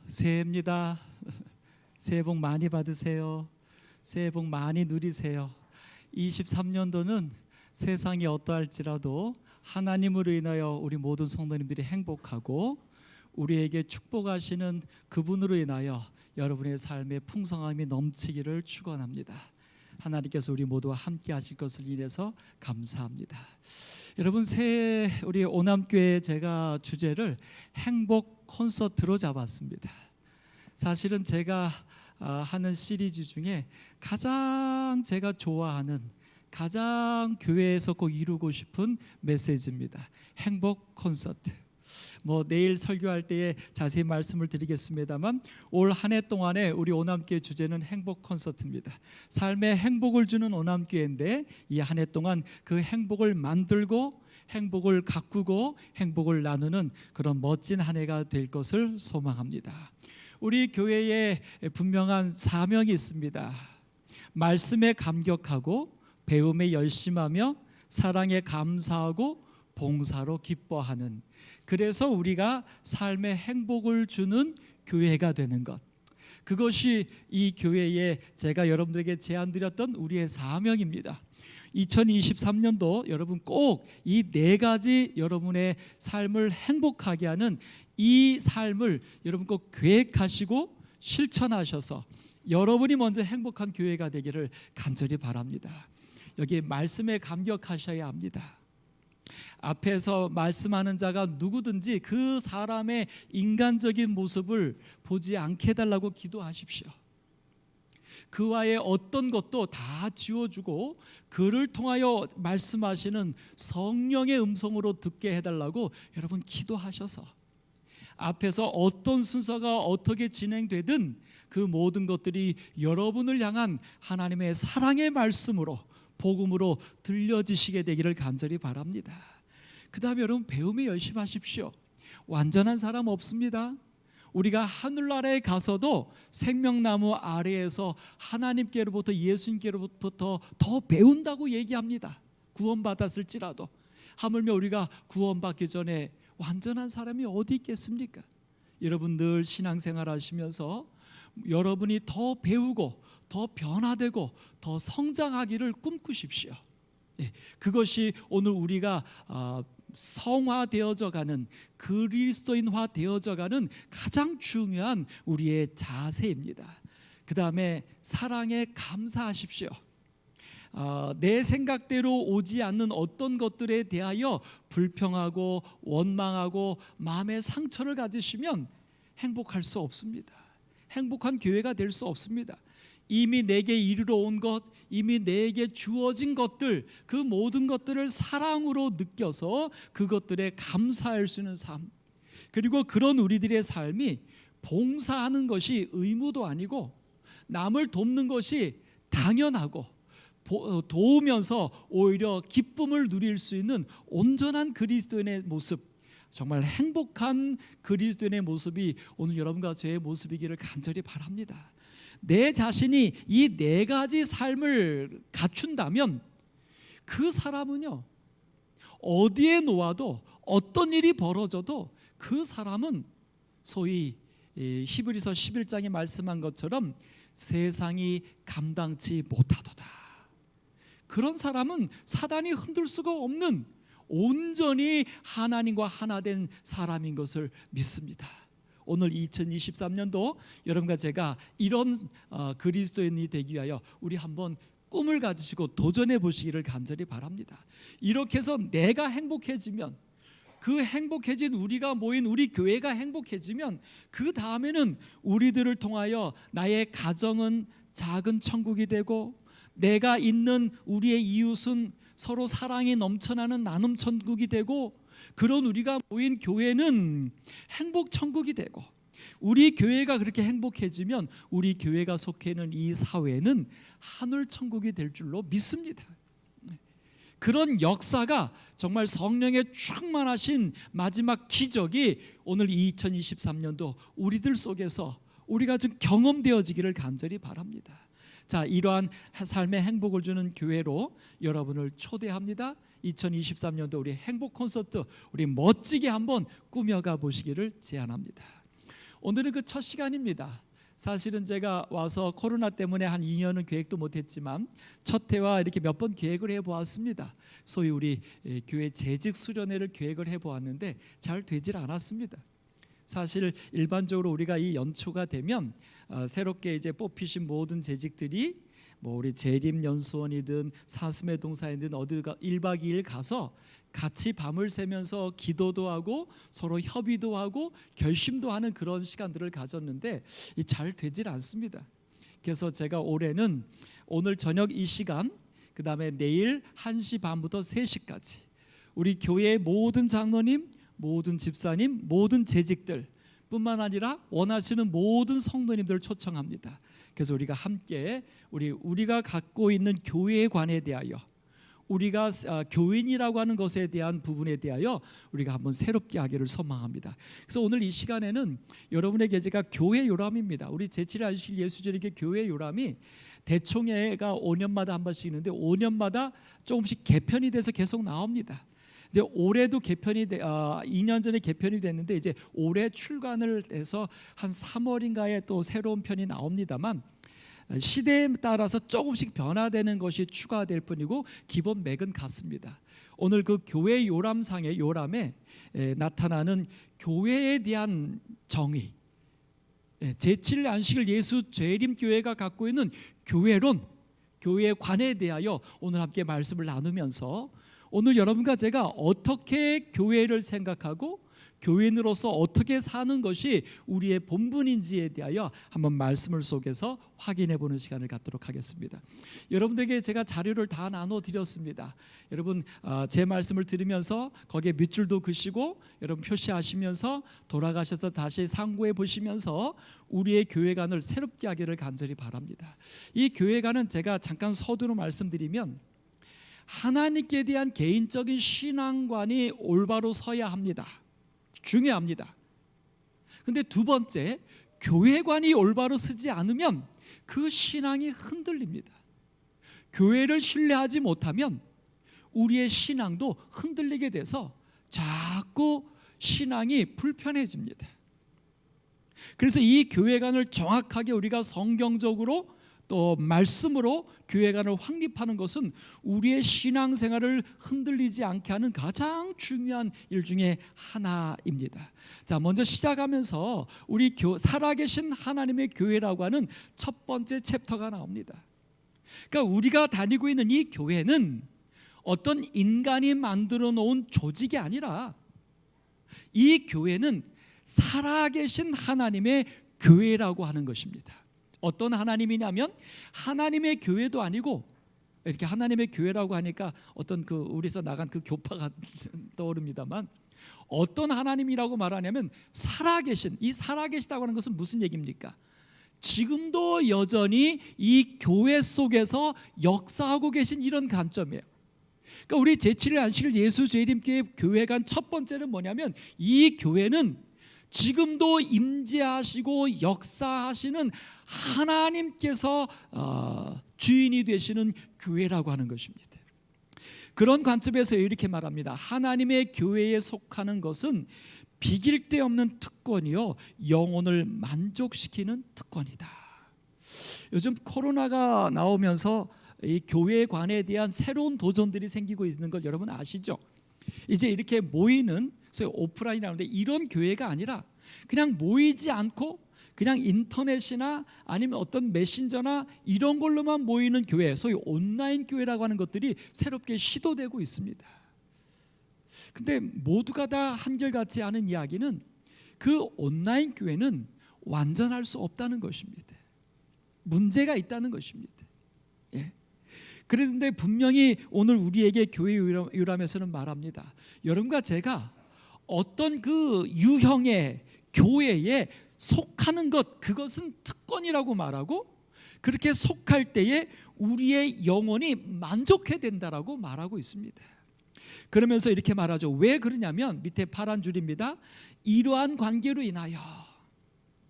새해입니다. 새해 복 많이 받으세요. 새해 복 많이 누리세요. 23년도는 세상이 어떠할지라도 하나님으로 인하여 우리 모든 성도님들이 행복하고 우리에게 축복하시는 그분으로 인하여 여러분의 삶의 풍성함이 넘치기를 축원합니다. 하나님께서 우리 모두와 함께 하실 것을 인해서 감사합니다. 여러분, 새해 우리 오남교회 제가 주제를 행복 콘서트로 잡았습니다. 사실은 제가 하는 시리즈 중에 가장 제가 좋아하는, 가장 교회에서 꼭 이루고 싶은 메시지입니다. 행복 콘서트. 내일 설교할 때에 자세히 말씀을 드리겠습니다만, 올 한 해 동안에 우리 오남교회 주제는 행복 콘서트입니다. 삶에 행복을 주는 오남교회인데, 이 한 해 동안 그 행복을 만들고 행복을 가꾸고 행복을 나누는 그런 멋진 한 해가 될 것을 소망합니다. 우리 교회에 분명한 사명이 있습니다. 말씀에 감격하고 배움에 열심하며 사랑에 감사하고 봉사로 기뻐하는, 그래서 우리가 삶에 행복을 주는 교회가 되는 것, 그것이 이 교회에 제가 여러분들에게 제안드렸던 우리의 사명입니다. 2023년도 여러분 꼭 이 네 가지 여러분의 삶을 행복하게 하는 이 삶을 여러분 꼭 계획하시고 실천하셔서 여러분이 먼저 행복한 교회가 되기를 간절히 바랍니다. 여기 말씀에 감격하셔야 합니다. 앞에서 말씀하는 자가 누구든지 그 사람의 인간적인 모습을 보지 않게 해달라고 기도하십시오. 그와의 어떤 것도 다 지워주고 그를 통하여 말씀하시는 성령의 음성으로 듣게 해달라고 여러분 기도하셔서, 앞에서 어떤 순서가 어떻게 진행되든 그 모든 것들이 여러분을 향한 하나님의 사랑의 말씀으로, 복음으로 들려지시게 되기를 간절히 바랍니다. 그 다음에 여러분, 배움에 열심히 하십시오. 완전한 사람 없습니다. 우리가 하늘나라에 가서도 생명나무 아래에서 하나님께로부터, 예수님께로부터 더 배운다고 얘기합니다. 구원받았을지라도. 하물며 우리가 구원받기 전에 완전한 사람이 어디 있겠습니까? 여러분 늘 신앙생활 하시면서 여러분이 더 배우고 더 변화되고 더 성장하기를 꿈꾸십시오. 그것이 오늘 우리가 성화되어져 가는, 그리스도인화 되어져 가는 가장 중요한 우리의 자세입니다. 그 다음에 사랑에 감사하십시오. 내 생각대로 오지 않는 어떤 것들에 대하여 불평하고 원망하고 마음의 상처를 가지시면 행복할 수 없습니다. 행복한 교회가 될 수 없습니다. 이미 내게 이르러 온 것, 이미 내게 주어진 것들, 그 모든 것들을 사랑으로 느껴서 그것들에 감사할 수 있는 삶, 그리고 그런 우리들의 삶이 봉사하는 것이 의무도 아니고 남을 돕는 것이 당연하고 도우면서 오히려 기쁨을 누릴 수 있는 온전한 그리스도인의 모습, 정말 행복한 그리스도인의 모습이 오늘 여러분과 저의 모습이기를 간절히 바랍니다. 내 자신이 이 네 가지 삶을 갖춘다면 그 사람은요, 어디에 놓아도 어떤 일이 벌어져도 그 사람은 소위 히브리서 11장에 말씀한 것처럼 세상이 감당치 못하도다. 그런 사람은 사단이 흔들 수가 없는 온전히 하나님과 하나 된 사람인 것을 믿습니다. 오늘 2023년도 여러분과 제가 이런 그리스도인이 되기 위하여 우리 한번 꿈을 가지시고 도전해 보시기를 간절히 바랍니다. 이렇게 해서 내가 행복해지면, 그 행복해진 우리가 모인 우리 교회가 행복해지면, 그 다음에는 우리들을 통하여 나의 가정은 작은 천국이 되고, 내가 있는 우리의 이웃은 서로 사랑이 넘쳐나는 나눔 천국이 되고, 그런 우리가 모인 교회는 행복 천국이 되고, 우리 교회가 그렇게 행복해지면 우리 교회가 속해 있는 이 사회는 하늘 천국이 될 줄로 믿습니다. 그런 역사가, 정말 성령의 충만하신 마지막 기적이 오늘 2023년도 우리들 속에서 우리가 좀 경험되어지기를 간절히 바랍니다. 자, 이러한 삶의 행복을 주는 교회로 여러분을 초대합니다. 2023년도 우리 행복 콘서트, 우리 멋지게 한번 꾸며가 보시기를 제안합니다. 오늘은 그 첫 시간입니다. 사실은 제가 와서 코로나 때문에 한 2년은 계획도 못했지만 첫 해와 이렇게 몇 번 계획을 해보았습니다. 소위 우리 교회 재직 수련회를 계획을 해보았는데 잘 되질 않았습니다. 사실 일반적으로 우리가 이 연초가 되면 새롭게 이제 뽑히신 모든 재직들이 뭐 우리 재림연수원이든 사슴의 동산이든 어디가 1박 2일 가서 같이 밤을 새면서 기도도 하고 서로 협의도 하고 결심도 하는 그런 시간들을 가졌는데 잘 되질 않습니다. 그래서 제가 올해는 오늘 저녁 이 시간, 그 다음에 내일 1시 반부터 3시까지 우리 교회의 모든 장로님, 모든 집사님, 모든 재직들 뿐만 아니라 원하시는 모든 성도님들을 초청합니다. 그래서 우리가 함께 우리가 갖고 있는 교회에 관해 대하여, 우리가 교인이라고 하는 것에 대한 부분에 대하여 우리가 한번 새롭게 하기를 소망합니다. 그래서 오늘 이 시간에는 여러분에게 제가 교회 요람입니다. 우리 제7회 안식 예수절기의 교회 요람이 대총회가 5년마다 한 번씩 있는데 5년마다 조금씩 개편이 돼서 계속 나옵니다. 이제 올해도 개편이 2년 전에 개편이 됐는데 이제 올해 출간을 해서 한 3월인가에 또 새로운 편이 나옵니다만 시대에 따라서 조금씩 변화되는 것이 추가될 뿐이고 기본 맥은 같습니다. 오늘 그 교회 요람상의 요람에 나타나는 교회에 대한 정의, 제7일 안식일 예수 재림교회가 갖고 있는 교회론, 교회에 관해 대하여 오늘 함께 말씀을 나누면서 오늘 여러분과 제가 어떻게 교회를 생각하고 교인으로서 어떻게 사는 것이 우리의 본분인지에 대하여 한번 말씀을 속에서 확인해 보는 시간을 갖도록 하겠습니다. 여러분들에게 제가 자료를 다 나눠드렸습니다. 여러분 제 말씀을 들으면서 거기에 밑줄도 그시고 여러분 표시하시면서 돌아가셔서 다시 상고해 보시면서 우리의 교회관을 새롭게 하기를 간절히 바랍니다. 이 교회관은 제가 잠깐 서두로 말씀드리면 하나님께 대한 개인적인 신앙관이 올바로 서야 합니다. 중요합니다. 근데 두 번째, 교회관이 올바로 서지 않으면 그 신앙이 흔들립니다. 교회를 신뢰하지 못하면 우리의 신앙도 흔들리게 돼서 자꾸 신앙이 불편해집니다. 그래서 이 교회관을 정확하게 우리가 성경적으로 또 말씀으로 교회관을 확립하는 것은 우리의 신앙생활을 흔들리지 않게 하는 가장 중요한 일 중에 하나입니다. 자, 먼저 시작하면서 우리 살아계신 하나님의 교회라고 하는 첫 번째 챕터가 나옵니다. 그러니까 우리가 다니고 있는 이 교회는 어떤 인간이 만들어 놓은 조직이 아니라 이 교회는 살아계신 하나님의 교회라고 하는 것입니다. 어떤 하나님이냐면 하나님의 교회도 아니고, 이렇게 하나님의 교회라고 하니까 어떤 그 우리에서 나간 그 교파가 떠오릅니다만, 어떤 하나님이라고 말하냐면 살아계신, 이 살아계시다고 하는 것은 무슨 얘기입니까? 지금도 여전히 이 교회 속에서 역사하고 계신 이런 관점이에요. 그러니까 우리 제7일 안식일 예수 재림교회 교회관 첫 번째는 뭐냐면 이 교회는 지금도 임재하시고 역사하시는 하나님께서 주인이 되시는 교회라고 하는 것입니다. 그런 관점에서 이렇게 말합니다. 하나님의 교회에 속하는 것은 비길 데 없는 특권이요 영혼을 만족시키는 특권이다. 요즘 코로나가 나오면서 이 교회관에 대한 새로운 도전들이 생기고 있는 걸 여러분 아시죠? 이제 이렇게 모이는 소위 오프라인이라는데 이런 교회가 아니라 그냥 모이지 않고 그냥 인터넷이나 아니면 어떤 메신저나 이런 걸로만 모이는 교회, 소위 온라인 교회라고 하는 것들이 새롭게 시도되고 있습니다. 근데 모두가 다 한결같지 않은 이야기는 그 온라인 교회는 완전할 수 없다는 것입니다. 문제가 있다는 것입니다. 예. 그런데 분명히 오늘 우리에게 교회 요람에서는 말합니다. 여러분과 제가 어떤 그 유형의 교회에 속하는 것, 그것은 특권이라고 말하고, 그렇게 속할 때에 우리의 영혼이 만족해야 된다라고 말하고 있습니다. 그러면서 이렇게 말하죠. 왜 그러냐면 밑에 파란 줄입니다. 이러한 관계로 인하여,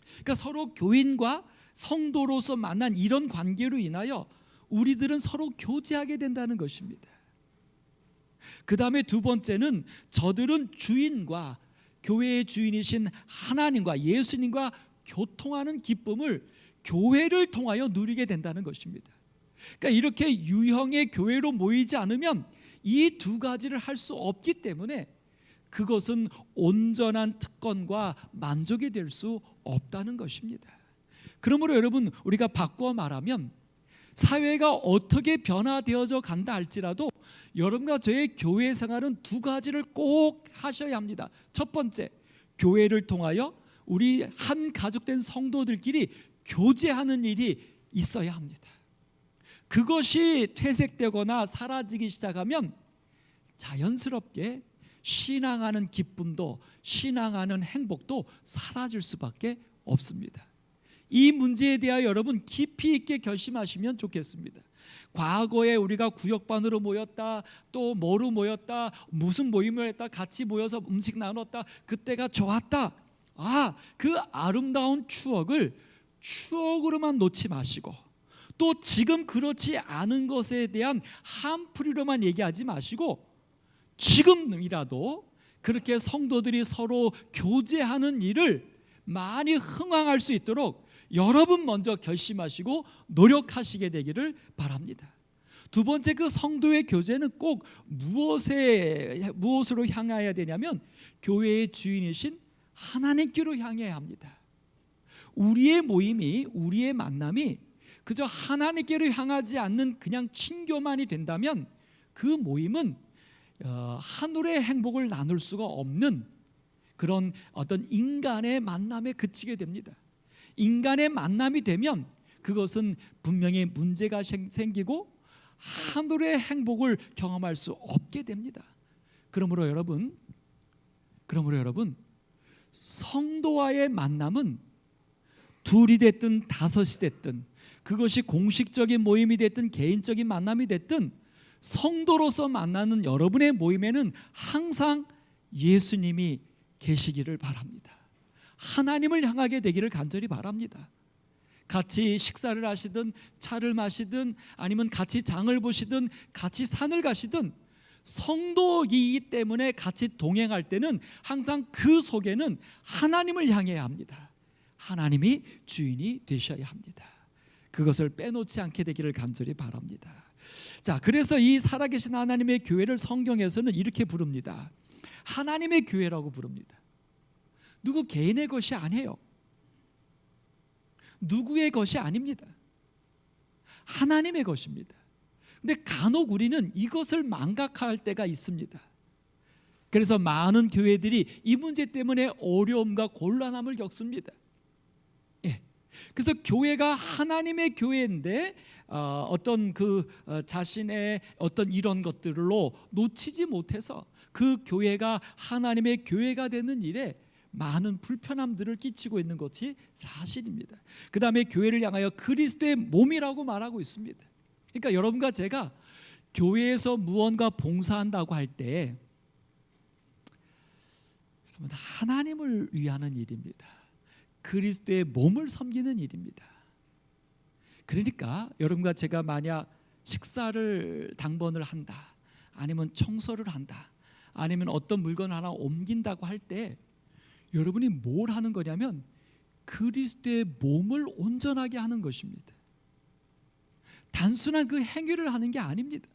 그러니까 서로 교인과 성도로서 만난 이런 관계로 인하여 우리들은 서로 교제하게 된다는 것입니다. 그 다음에 두 번째는 저들은 주인과 교회의 주인이신 하나님과 예수님과 교통하는 기쁨을 교회를 통하여 누리게 된다는 것입니다. 그러니까 이렇게 유형의 교회로 모이지 않으면 이 두 가지를 할 수 없기 때문에 그것은 온전한 특권과 만족이 될 수 없다는 것입니다. 그러므로 여러분, 우리가 바꾸어 말하면 사회가 어떻게 변화되어져 간다 할지라도 여러분과 저의 교회 생활은 두 가지를 꼭 하셔야 합니다. 첫 번째, 교회를 통하여 우리 한 가족된 성도들끼리 교제하는 일이 있어야 합니다. 그것이 퇴색되거나 사라지기 시작하면 자연스럽게 신앙하는 기쁨도 신앙하는 행복도 사라질 수밖에 없습니다. 이 문제에 대하여 여러분 깊이 있게 결심하시면 좋겠습니다. 과거에 우리가 구역반으로 모였다, 또 뭐로 모였다, 무슨 모임을 했다, 같이 모여서 음식 나눴다, 그때가 좋았다. 그 아름다운 추억을 추억으로만 놓지 마시고, 또 지금 그렇지 않은 것에 대한 한풀이로만 얘기하지 마시고, 지금이라도 그렇게 성도들이 서로 교제하는 일을 많이 흥황할 수 있도록 여러분 먼저 결심하시고 노력하시게 되기를 바랍니다. 두 번째, 그 성도의 교제는 꼭 무엇으로 향해야 되냐면 교회의 주인이신 하나님께로 향해야 합니다. 우리의 모임이, 우리의 만남이 그저 하나님께로 향하지 않는 그냥 친교만이 된다면 그 모임은 하늘의 행복을 나눌 수가 없는 그런 어떤 인간의 만남에 그치게 됩니다. 인간의 만남이 되면 그것은 분명히 문제가 생기고 하늘의 행복을 경험할 수 없게 됩니다. 그러므로 여러분, 성도와의 만남은 둘이 됐든 다섯이 됐든, 그것이 공식적인 모임이 됐든 개인적인 만남이 됐든, 성도로서 만나는 여러분의 모임에는 항상 예수님이 계시기를 바랍니다. 하나님을 향하게 되기를 간절히 바랍니다. 같이 식사를 하시든 차를 마시든 아니면 같이 장을 보시든 같이 산을 가시든 성도이기 때문에 같이 동행할 때는 항상 그 속에는 하나님을 향해야 합니다. 하나님이 주인이 되셔야 합니다. 그것을 빼놓지 않게 되기를 간절히 바랍니다. 자, 그래서 이 살아계신 하나님의 교회를 성경에서는 이렇게 부릅니다. 하나님의 교회라고 부릅니다. 누구 개인의 것이 아니에요. 누구의 것이 아닙니다. 하나님의 것입니다. 근데 간혹 우리는 이것을 망각할 때가 있습니다. 그래서 많은 교회들이 이 문제 때문에 어려움과 곤란함을 겪습니다. 그래서 교회가 하나님의 교회인데 어떤 자신의 어떤 이런 것들로 놓치지 못해서 그 교회가 하나님의 교회가 되는 일에 많은 불편함들을 끼치고 있는 것이 사실입니다. 그 다음에 교회를 향하여 그리스도의 몸이라고 말하고 있습니다. 그러니까 여러분과 제가 교회에서 무언가 봉사한다고 할 때 여러분, 하나님을 위하는 일입니다. 그리스도의 몸을 섬기는 일입니다. 그러니까 여러분과 제가 만약 식사를 당번을 한다, 아니면 청소를 한다, 아니면 어떤 물건 하나 옮긴다고 할 때 여러분이 뭘 하는 거냐면 그리스도의 몸을 온전하게 하는 것입니다. 단순한 그 행위를 하는 게 아닙니다.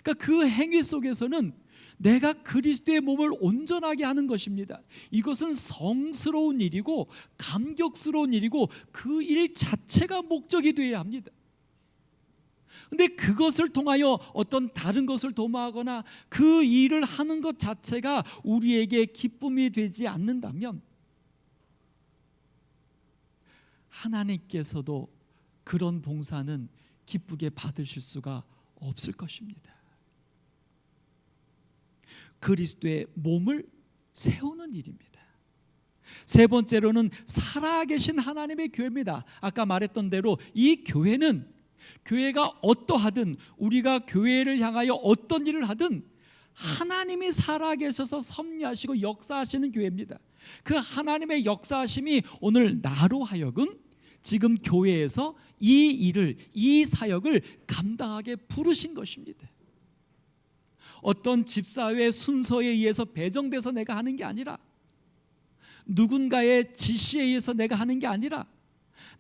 그러니까 그 행위 속에서는 내가 그리스도의 몸을 온전하게 하는 것입니다. 이것은 성스러운 일이고 감격스러운 일이고 그 일 자체가 목적이 되어야 합니다. 근데 그것을 통하여 어떤 다른 것을 도모하거나 그 일을 하는 것 자체가 우리에게 기쁨이 되지 않는다면 하나님께서도 그런 봉사는 기쁘게 받으실 수가 없을 것입니다. 그리스도의 몸을 세우는 일입니다. 세 번째로는 살아계신 하나님의 교회입니다. 아까 말했던 대로 이 교회는 교회가 어떠하든 우리가 교회를 향하여 어떤 일을 하든 하나님이 살아계셔서 섭리하시고 역사하시는 교회입니다. 그 하나님의 역사하심이 오늘 나로 하여금 지금 교회에서 이 일을, 이 사역을 감당하게 부르신 것입니다. 어떤 집사회 순서에 의해서 배정돼서 내가 하는 게 아니라, 누군가의 지시에 의해서 내가 하는 게 아니라,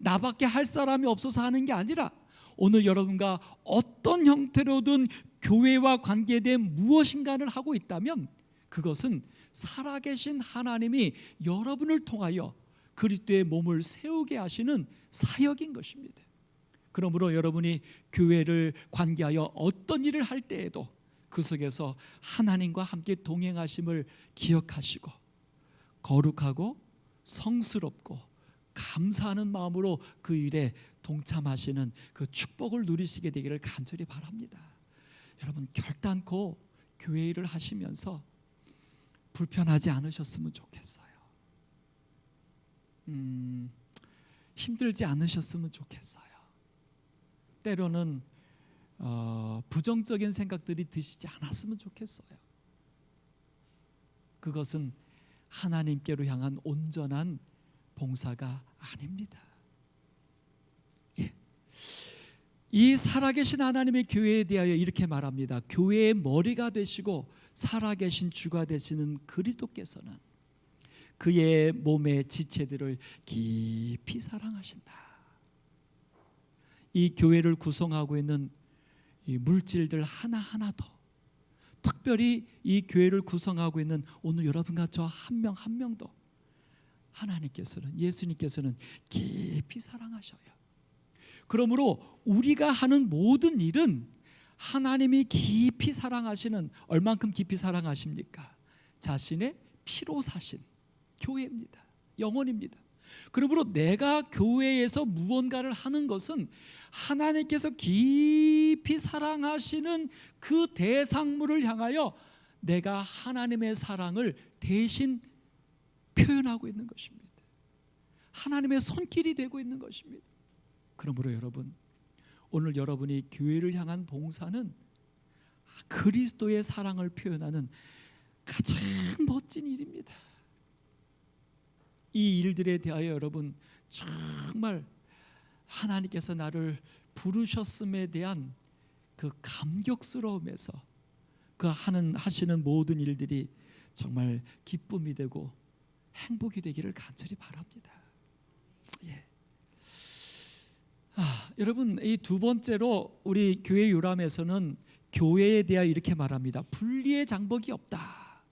나밖에 할 사람이 없어서 하는 게 아니라, 오늘 여러분과 어떤 형태로든 교회와 관계된 무엇인가를 하고 있다면 그것은 살아계신 하나님이 여러분을 통하여 그리스도의 몸을 세우게 하시는 사역인 것입니다. 그러므로 여러분이 교회를 관계하여 어떤 일을 할 때에도 그 속에서 하나님과 함께 동행하심을 기억하시고 거룩하고 성스럽고 감사하는 마음으로 그 일에 동참하시는 그 축복을 누리시게 되기를 간절히 바랍니다. 여러분, 결단코 교회 일을 하시면서 불편하지 않으셨으면 좋겠어요. 힘들지 않으셨으면 좋겠어요. 때로는 부정적인 생각들이 드시지 않았으면 좋겠어요. 그것은 하나님께로 향한 온전한 봉사가 아닙니다. 예. 이 살아계신 하나님의 교회에 대하여 이렇게 말합니다. 교회의 머리가 되시고 살아계신 주가 되시는 그리스도께서는 그의 몸의 지체들을 깊이 사랑하신다. 이 교회를 구성하고 있는 이 물질들 하나하나도, 특별히 이 교회를 구성하고 있는 오늘 여러분과 저 한 명 한 명도 하나님께서는, 예수님께서는 깊이 사랑하셔요. 그러므로 우리가 하는 모든 일은 하나님이 깊이 사랑하시는, 얼만큼 깊이 사랑하십니까? 자신의 피로 사신 교회입니다. 영혼입니다. 그러므로 내가 교회에서 무언가를 하는 것은 하나님께서 깊이 사랑하시는 그 대상물을 향하여 내가 하나님의 사랑을 대신 표현하고 있는 것입니다. 하나님의 손길이 되고 있는 것입니다. 그러므로 여러분, 오늘 여러분이 교회를 향한 봉사는 그리스도의 사랑을 표현하는 가장 멋진 일입니다. 이 일들에 대하여 여러분 정말 하나님께서 나를 부르셨음에 대한 그 감격스러움에서 그 하시는 모든 일들이 정말 기쁨이 되고 행복이 되기를 간절히 바랍니다. 예. 여러분, 이 두 번째로 우리 교회 요람에서는 교회에 대하여 이렇게 말합니다. 분리의 장벽이 없다.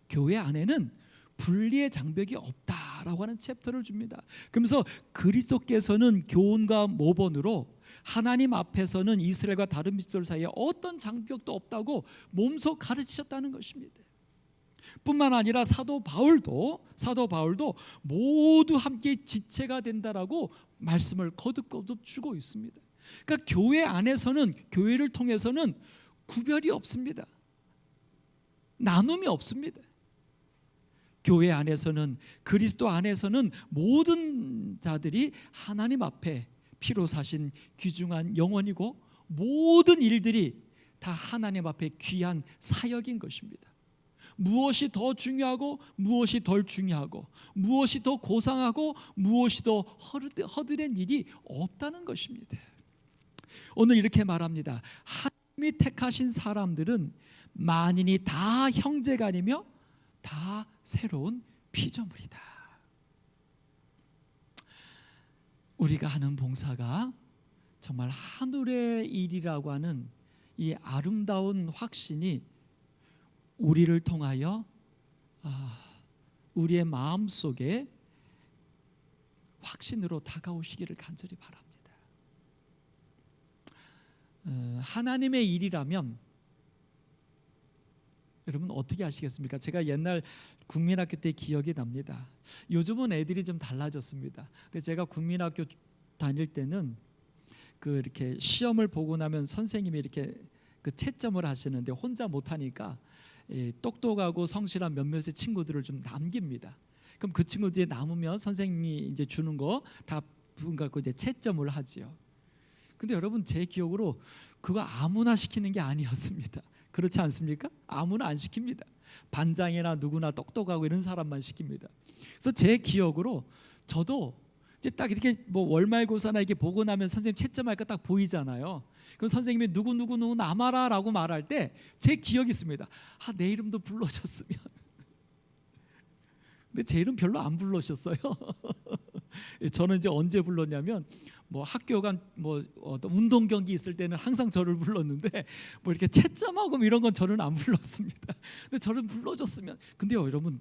교회 안에는 분리의 장벽이 없다라고 하는 챕터를 줍니다. 그러면서 그리스도께서는 교훈과 모본으로 하나님 앞에서는 이스라엘과 다른 민족들 사이에 어떤 장벽도 없다고 몸소 가르치셨다는 것입니다. 뿐만 아니라 사도 바울도 모두 함께 지체가 된다라고 말씀을 거듭거듭 주고 있습니다. 그러니까 교회 안에서는, 교회를 통해서는 구별이 없습니다. 나눔이 없습니다. 교회 안에서는, 그리스도 안에서는 모든 자들이 하나님 앞에 피로 사신 귀중한 영혼이고 모든 일들이 다 하나님 앞에 귀한 사역인 것입니다. 무엇이 더 중요하고 무엇이 덜 중요하고 무엇이 더 고상하고 무엇이 더 허드렛 일이 없다는 것입니다. 오늘 이렇게 말합니다. 하나님이 택하신 사람들은 만인이 다 형제간이며 다 새로운 피조물이다. 우리가 하는 봉사가 정말 하늘의 일이라고 하는 이 아름다운 확신이 우리를 통하여 우리의 마음속에 확신으로 다가오시기를 간절히 바랍니다. 하나님의 일이라면 여러분 어떻게 아시겠습니까? 제가 옛날 국민학교 때 기억이 납니다. 요즘은 애들이 좀 달라졌습니다. 근데 제가 국민학교 다닐 때는 그 이렇게 시험을 보고 나면 선생님이 이렇게 그 채점을 하시는데 혼자 못하니까 똑똑하고 성실한 몇몇의 친구들을 좀 남깁니다. 그럼 그 친구들이 남으면 선생님이 이제 주는 거 다 부분 갖고 이제 채점을 하지요. 근데 여러분 제 기억으로 그거 아무나 시키는 게 아니었습니다. 그렇지 않습니까? 아무나 안 시킵니다. 반장이나 누구나 똑똑하고 이런 사람만 시킵니다. 그래서 제 기억으로 저도 이제 딱 이렇게 뭐 월말고사나 이렇게 보고 나면 선생님 채점할 거 딱 보이잖아요. 그럼 선생님이 누구 남아라라고 말할 때 제 기억이 있습니다. 내 이름도 불러줬으면. 근데 제 이름 별로 안 불러주셨어요. 저는 이제 언제 불렀냐면 뭐 학교 간 뭐 어떤 운동 경기 있을 때는 항상 저를 불렀는데 뭐 이렇게 채점하고 이런 건 저는 안 불렀습니다. 근데 저를 불러줬으면. 근데요 여러분,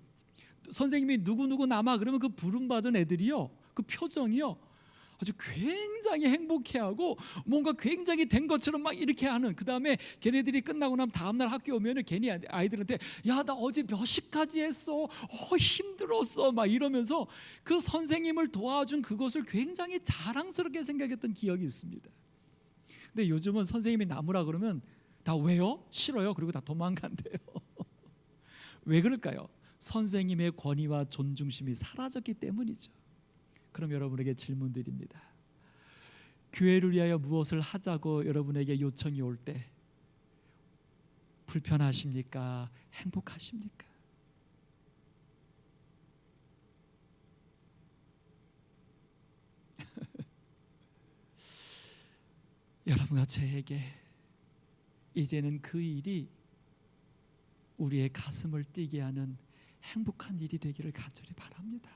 선생님이 누구 남아 그러면 그 부름 받은 애들이요 그 표정이요 아주 굉장히 행복해하고 뭔가 굉장히 된 것처럼 막 이렇게 하는. 그 다음에 걔네들이 끝나고 나면 다음날 학교 오면은 괜히 아이들한테 야 나 어제 몇 시까지 했어, 힘들었어 막 이러면서 그 선생님을 도와준 그것을 굉장히 자랑스럽게 생각했던 기억이 있습니다. 근데 요즘은 선생님이 남으라 그러면 다 왜요? 싫어요? 그리고 다 도망간대요. 왜 그럴까요? 선생님의 권위와 존중심이 사라졌기 때문이죠. 그럼 여러분에게 질문 드립니다. 교회를 위하여 무엇을 하자고 여러분에게 요청이 올 때 불편하십니까? 행복하십니까? 여러분과 저에게 이제는 그 일이 우리의 가슴을 뛰게 하는 행복한 일이 되기를 간절히 바랍니다.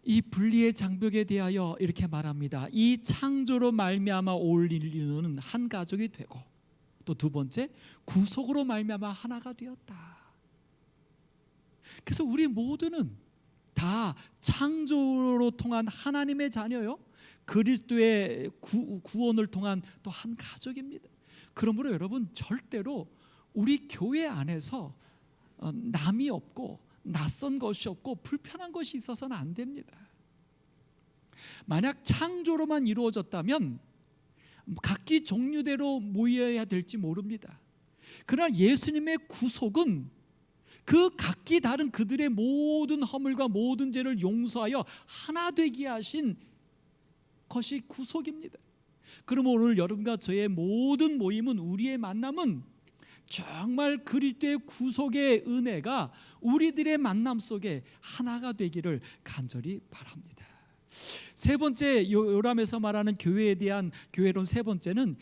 이 분리의 장벽에 대하여 이렇게 말합니다. 이 창조로 말미암아 올 인류는 한 가족이 되고, 또 두 번째 구속으로 말미암아 하나가 되었다. 그래서 우리 모두는 다 창조로 통한 하나님의 자녀요, 그리스도의 구원을 통한 또 한 가족입니다. 그러므로 여러분 절대로 우리 교회 안에서 남이 없고 낯선 것이 없고 불편한 것이 있어서는 안 됩니다. 만약 창조로만 이루어졌다면 각기 종류대로 모여야 될지 모릅니다. 그러나 예수님의 구속은 그 각기 다른 그들의 모든 허물과 모든 죄를 용서하여 하나 되게 하신 것이 구속입니다. 그러면 오늘 여러분과 저의 모든 모임은, 우리의 만남은 정말 그리스도의 구속의 은혜가 우리들의 만남 속에 하나가 되기를 간절히 바랍니다. 세 번째, 요람에서 말하는 교회에 대한 교회론 세 번째는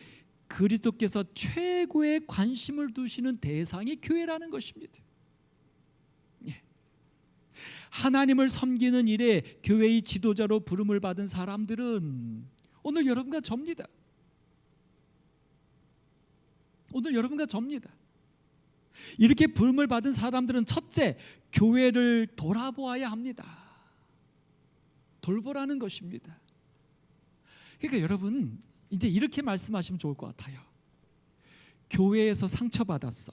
그리스도께서 최고의 관심을 두시는 대상이 교회라는 것입니다. 하나님을 섬기는 일에 교회의 지도자로 부름을 받은 사람들은 오늘 여러분과 접니다. 오늘 여러분과 접니다. 이렇게 부름을 받은 사람들은 첫째, 교회를 돌아보아야 합니다. 돌보라는 것입니다. 그러니까 여러분 이제 이렇게 말씀하시면 좋을 것 같아요. 교회에서 상처받았어.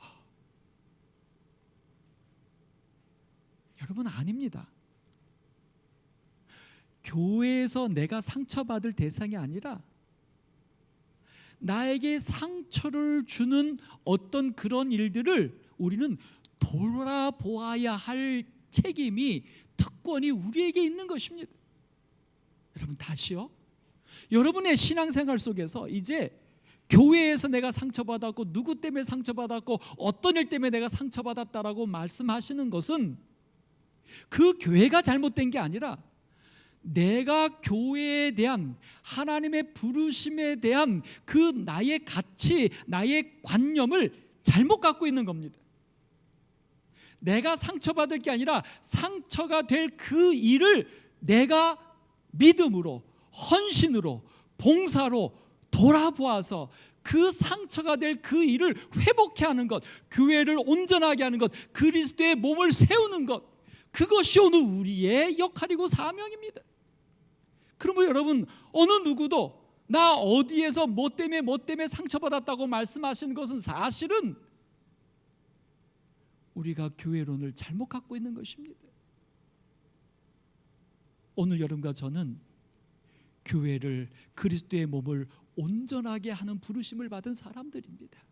여러분 아닙니다. 교회에서 내가 상처받을 대상이 아니라 나에게 상처를 주는 어떤 그런 일들을 우리는 돌아보아야 할 책임이, 특권이 우리에게 있는 것입니다. 여러분 다시요, 여러분의 신앙생활 속에서 이제 교회에서 내가 상처받았고 누구 때문에 상처받았고 어떤 일 때문에 내가 상처받았다라고 말씀하시는 것은 그 교회가 잘못된 게 아니라 내가 교회에 대한 하나님의 부르심에 대한 그 나의 가치, 나의 관념을 잘못 갖고 있는 겁니다. 내가 상처받을 게 아니라 상처가 될 그 일을 내가 믿음으로, 헌신으로, 봉사로 돌아보아서 그 상처가 될 그 일을 회복케 하는 것, 교회를 온전하게 하는 것, 그리스도의 몸을 세우는 것, 그것이 오늘 우리의 역할이고 사명입니다. 그러면 여러분 어느 누구도 나 어디에서 뭐 때문에 상처받았다고 말씀하시는 것은 사실은 우리가 교회론을 잘못 갖고 있는 것입니다. 오늘 여러분과 저는 교회를, 그리스도의 몸을 온전하게 하는 부르심을 받은 사람들입니다.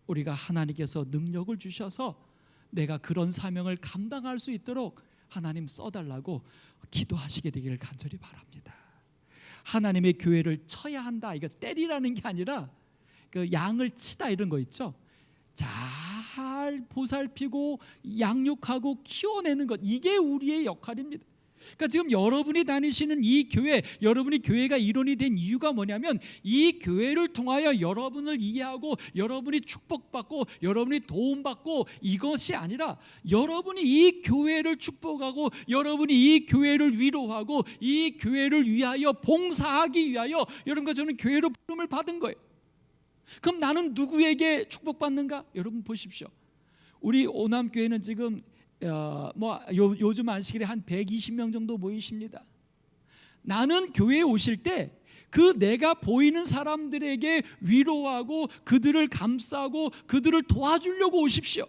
우리가 하나님께서 능력을 주셔서 내가 그런 사명을 감당할 수 있도록 하나님 써달라고 기도하시게 되기를 간절히 바랍니다. 하나님의 교회를 쳐야 한다, 이거 때리라는 게 아니라 그 양을 치다 이런 거 있죠. 잘 보살피고 양육하고 키워내는 것, 이게 우리의 역할입니다. 그러니까 지금 여러분이 다니시는 이 교회, 여러분이 교회가 일원이 된 이유가 뭐냐면 이 교회를 통하여 여러분을 이해하고 여러분이 축복받고 여러분이 도움받고 이것이 아니라 여러분이 이 교회를 축복하고 여러분이 이 교회를 위로하고 이 교회를 위하여 봉사하기 위하여 여러분과 저는 교회로 부름을 받은 거예요. 그럼 나는 누구에게 축복받는가? 여러분 보십시오. 우리 오남교회는 지금 요즘 안식일에 한 120명 정도 모이십니다. 나는 교회에 오실 때 그 내가 보이는 사람들에게 위로하고 그들을 감싸고 그들을 도와주려고 오십시오.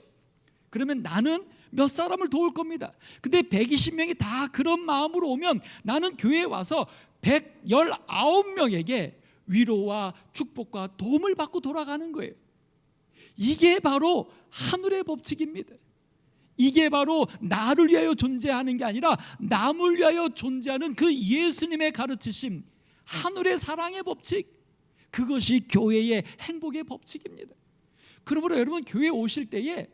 그러면 나는 몇 사람을 도울 겁니다. 근데 120명이 다 그런 마음으로 오면 나는 교회에 와서 119명에게 위로와 축복과 도움을 받고 돌아가는 거예요. 이게 바로 하늘의 법칙입니다. 이게 바로 나를 위하여 존재하는 게 아니라 남을 위하여 존재하는 그 예수님의 가르치심, 하늘의 사랑의 법칙, 그것이 교회의 행복의 법칙입니다. 그러므로 여러분 교회에 오실 때에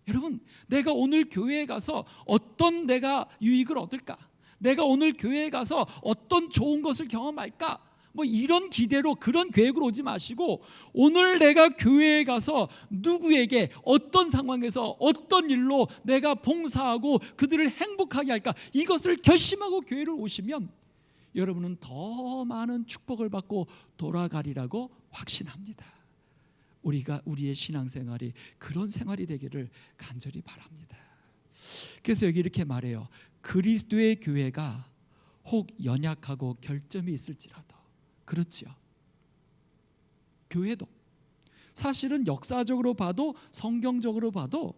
여러분 내가 오늘 교회에 가서 어떤 내가 유익을 얻을까? 내가 오늘 교회에 가서 어떤 좋은 것을 경험할까? 이런 기대로 그런 계획으로 오지 마시고 오늘 내가 교회에 가서 누구에게 어떤 상황에서 어떤 일로 내가 봉사하고 그들을 행복하게 할까 이것을 결심하고 교회를 오시면 여러분은 더 많은 축복을 받고 돌아가리라고 확신합니다. 우리의 신앙생활이 그런 생활이 되기를 간절히 바랍니다. 그래서 여기 이렇게 말해요. 그리스도의 교회가 혹 연약하고 결점이 있을지라도 그렇지요. 교회도 사실은 역사적으로 봐도 성경적으로 봐도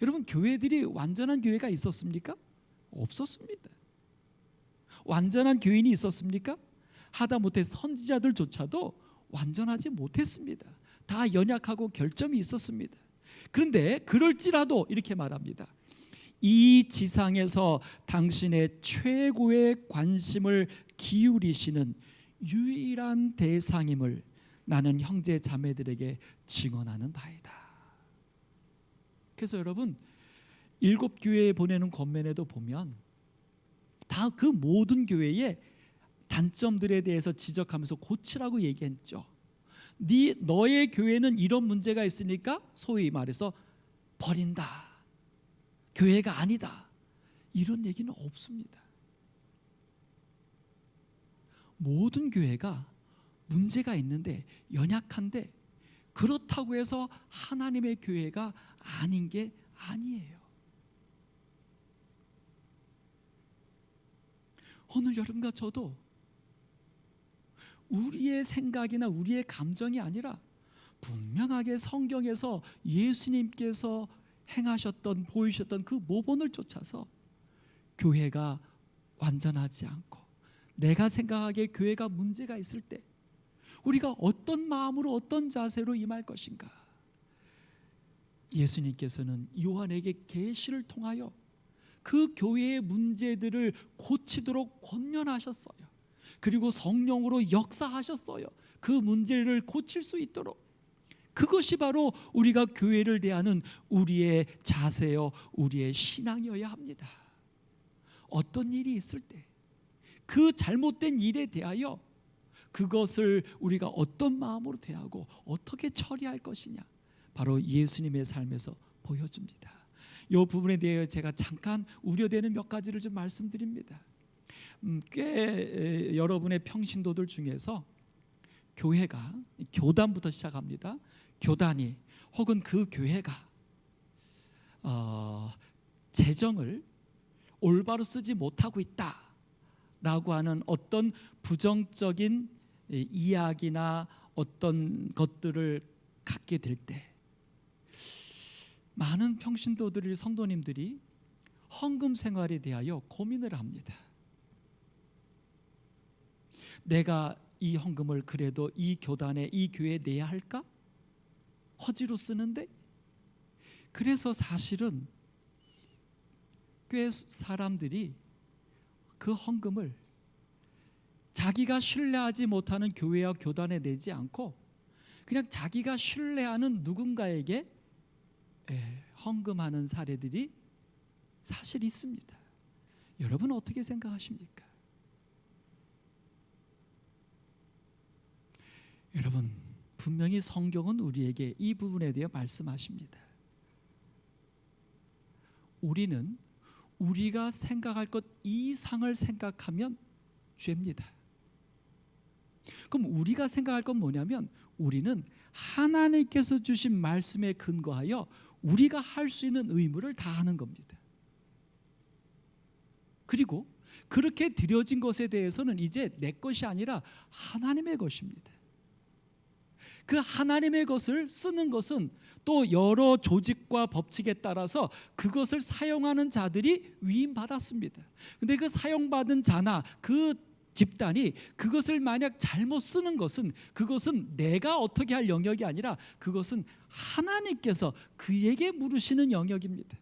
여러분 교회들이 완전한 교회가 있었습니까? 없었습니다. 완전한 교인이 있었습니까? 하다못해 선지자들조차도 완전하지 못했습니다. 다 연약하고 결점이 있었습니다. 그런데 그럴지라도 이렇게 말합니다. 이 지상에서 당신의 최고의 관심을 기울이시는 유일한 대상임을 나는 형제 자매들에게 증언하는 바이다. 그래서 여러분 7교회에 보내는 권면에도 보면 다 그 모든 교회의 단점들에 대해서 지적하면서 고치라고 얘기했죠. 너의 교회는 이런 문제가 있으니까 소위 말해서 버린다, 교회가 아니다, 이런 얘기는 없습니다. 모든 교회가 문제가 있는데 연약한데 그렇다고 해서 하나님의 교회가 아닌 게 아니에요. 오늘 여러분과 저도 우리의 생각이나 우리의 감정이 아니라 분명하게 성경에서 예수님께서 행하셨던 보이셨던 그 모본을 쫓아서 교회가 완전하지 않고 내가 생각하기에 교회가 문제가 있을 때 우리가 어떤 마음으로 어떤 자세로 임할 것인가. 예수님께서는 요한에게 계시를 통하여 그 교회의 문제들을 고치도록 권면하셨어요. 그리고 성령으로 역사하셨어요. 그 문제를 고칠 수 있도록. 그것이 바로 우리가 교회를 대하는 우리의 자세요, 우리의 신앙이어야 합니다. 어떤 일이 있을 때 그 잘못된 일에 대하여 그것을 우리가 어떤 마음으로 대하고 어떻게 처리할 것이냐, 바로 예수님의 삶에서 보여줍니다. 이 부분에 대해 제가 잠깐 우려되는 몇 가지를 좀 말씀드립니다. 꽤 여러분의 평신도들 중에서 교회가 교단부터 시작합니다. 교단이 혹은 그 교회가 재정을 올바로 쓰지 못하고 있다라고 하는 어떤 부정적인 이야기나 어떤 것들을 갖게 될 때 많은 평신도들이 성도님들이 헌금 생활에 대하여 고민을 합니다. 내가 이 헌금을 그래도 이 교단에 이 교회에 내야 할까? 허지로 쓰는데. 그래서 사실은 꽤 사람들이 그 헌금을 자기가 신뢰하지 못하는 교회와 교단에 내지 않고 그냥 자기가 신뢰하는 누군가에게 헌금하는 사례들이 사실 있습니다. 여러분 어떻게 생각하십니까? 여러분, 분명히 성경은 우리에게 이 부분에 대해 말씀하십니다. 우리는 우리가 생각할 것 이상을 생각하면 죄입니다. 그럼 우리가 생각할 건 뭐냐면, 우리는 하나님께서 주신 말씀에 근거하여 우리가 할 수 있는 의무를 다하는 겁니다. 그리고 그렇게 드려진 것에 대해서는 이제 내 것이 아니라 하나님의 것입니다. 그 하나님의 것을 쓰는 것은 또 여러 조직과 법칙에 따라서 그것을 사용하는 자들이 위임받았습니다. 근데 그 사용받은 자나 그 집단이 그것을 만약 잘못 쓰는 것은, 그것은 내가 어떻게 할 영역이 아니라 그것은 하나님께서 그에게 물으시는 영역입니다.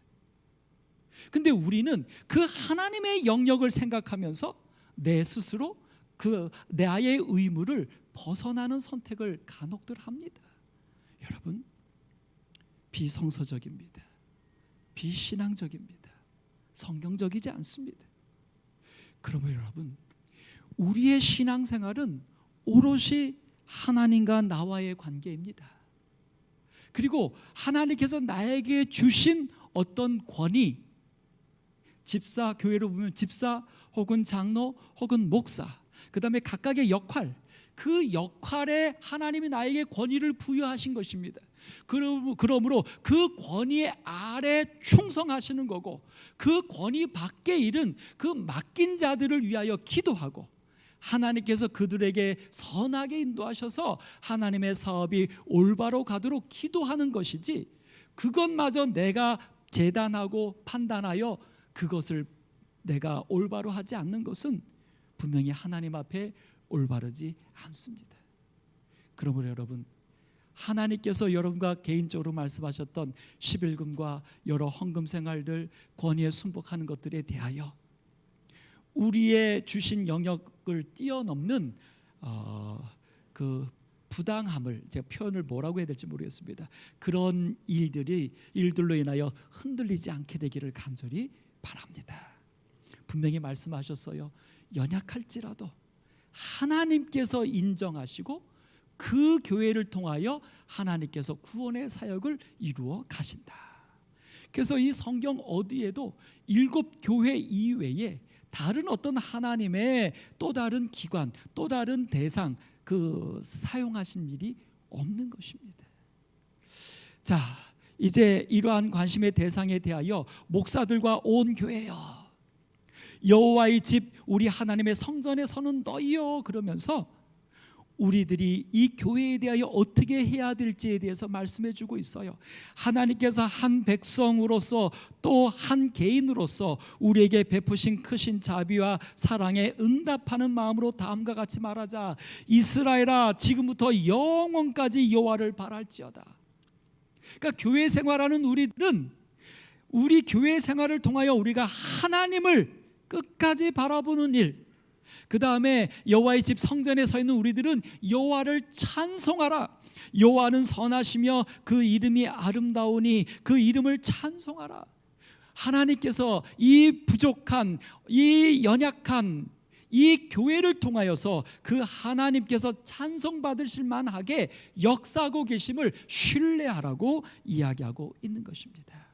근데 우리는 그 하나님의 영역을 생각하면서 내 스스로 그 나의 의무를 벗어나는 선택을 간혹들 합니다. 여러분, 비성서적입니다. 비신앙적입니다. 성경적이지 않습니다. 그러면 여러분, 우리의 신앙생활은 오롯이 하나님과 나와의 관계입니다. 그리고 하나님께서 나에게 주신 어떤 권위, 집사, 교회로 보면 집사 혹은 장로 혹은 목사, 그 다음에 각각의 역할, 그 역할에 하나님이 나에게 권위를 부여하신 것입니다. 그러므로 그 권위 아래 충성하시는 거고, 그 권위 밖에 일은 그 맡긴 자들을 위하여 기도하고, 하나님께서 그들에게 선하게 인도하셔서 하나님의 사업이 올바로 가도록 기도하는 것이지, 그것마저 내가 재단하고 판단하여 그것을 내가 올바로 하지 않는 것은 분명히 하나님 앞에 올바르지 않습니다. 그러므로 여러분, 하나님께서 여러분과 개인적으로 말씀하셨던 11금과 여러 헌금 생활들, 권위에 순복하는 것들에 대하여 우리의 주신 영역을 뛰어넘는 그 부당함을, 제가 표현을 뭐라고 해야 될지 모르겠습니다. 그런 일들로 인하여 흔들리지 않게 되기를 간절히 바랍니다. 분명히 말씀하셨어요. 연약할지라도 하나님께서 인정하시고 그 교회를 통하여 하나님께서 구원의 사역을 이루어 가신다. 그래서 이 성경 어디에도 7교회 이외에 다른 어떤 하나님의 또 다른 기관, 또 다른 대상 그 사용하신 일이 없는 것입니다. 자, 이제 이러한 관심의 대상에 대하여 목사들과 온 교회여, 여호와의 집 우리 하나님의 성전에 서는 너희여, 그러면서 우리들이 이 교회에 대하여 어떻게 해야 될지에 대해서 말씀해 주고 있어요. 하나님께서 한 백성으로서 또 한 개인으로서 우리에게 베푸신 크신 자비와 사랑에 응답하는 마음으로 다음과 같이 말하자. 이스라엘아, 지금부터 영원까지 여호와를 바랄지어다. 그러니까 교회 생활하는 우리들은 우리 교회 생활을 통하여 우리가 하나님을 끝까지 바라보는 일, 그 다음에 여호와의 집 성전에 서 있는 우리들은 여호와를 찬송하라. 여호와는 선하시며 그 이름이 아름다우니 그 이름을 찬송하라. 하나님께서 이 부족한, 이 연약한 이 교회를 통하여서 그 하나님께서 찬송받으실 만하게 역사하고 계심을 신뢰하라고 이야기하고 있는 것입니다.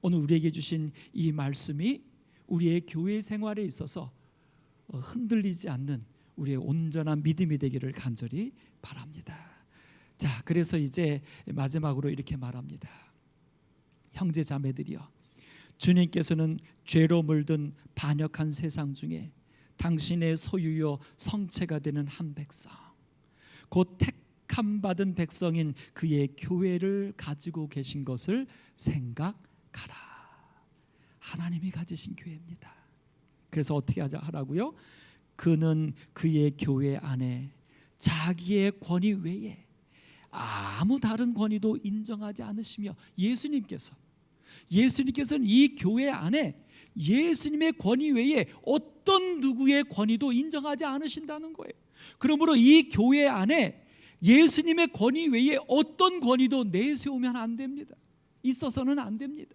오늘 우리에게 주신 이 말씀이 우리의 교회 생활에 있어서 흔들리지 않는 우리의 온전한 믿음이 되기를 간절히 바랍니다. 자, 그래서 이제 마지막으로 이렇게 말합니다. 형제 자매들이여, 주님께서는 죄로 물든 반역한 세상 중에 당신의 소유요 성체가 되는 한 백성, 곧 택함 받은 백성인 그의 교회를 가지고 계신 것을 생각하라. 하나님이 가지신 교회입니다. 그래서 어떻게 하라고요? 그는 그의 교회 안에 자기의 권위 외에 아무 다른 권위도 인정하지 않으시며, 예수님께서는 이 교회 안에 예수님의 권위 외에 어떤 누구의 권위도 인정하지 않으신다는 거예요. 그러므로 이 교회 안에 예수님의 권위 외에 어떤 권위도 내세우면 안 됩니다. 있어서는 안 됩니다.